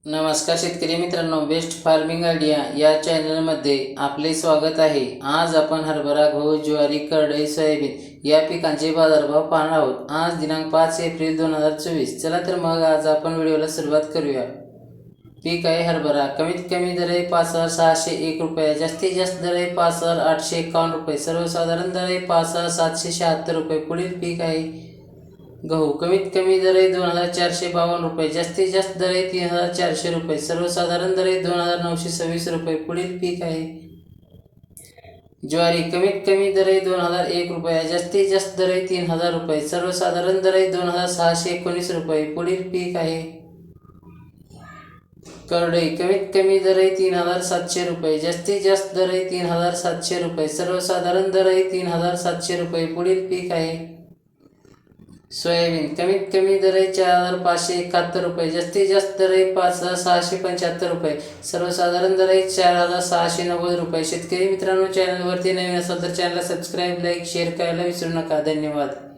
नमस्कार शेतकरी मित्रांनो, बेस्ट फार्मिंग आयडिया या चॅनलमध्ये आपले स्वागत आहे। आज आपण हरभरा, गहू, ज्वारी, करडई, सोयाबीन या पिकांचे बाजारभाव पाहणार आहोत। आज दिनांक 5 एप्रिल 2024। चला तर मग आज आपण व्हिडिओला सुरुवात करूया। पीक आहे हरभरा। कमीत कमी दर आहे 5,601 रुपये, जास्तीत जास्त दर आहे 5,851 रुपये, सर्वसाधारण दर आहे 5,776 रुपये। पुढील पीक आहे गहू। कमीत कमी दर आहे 2,452 रुपये, जास्तीत जास्त दर आहे 3,400 रुपये, सर्वसाधारण दर आहे 2,926 रुपये। पुढील पीक आहे ज्वारी। कमीत कमी दर आहे 2,001 रुपये, जास्तीत जास्त दर आहे 3,000 रुपये, सर्वसाधारण दर आहे 2,619 रुपये। पुढील पीक आहे करडई। कमीत कमी दर आहे 3,700 रुपये, जास्तीत जास्त दर आहे 3,700 रुपये, सर्वसाधारण दर आहे 3,700 रुपये। पुढील पीक आहे सोयाबीन। कमीत कमी दर आहे 4,571 रुपये, जास्तीत जास्त दर आहे 5,675 रुपये, सर्वसाधारण दर आहे 4,690 रुपये। शेतकरी मित्रांनो, चॅनलवरती नवीन असाल तर चॅनलला सबस्क्राईब, लाईक, शेअर करायला विसरू नका। धन्यवाद।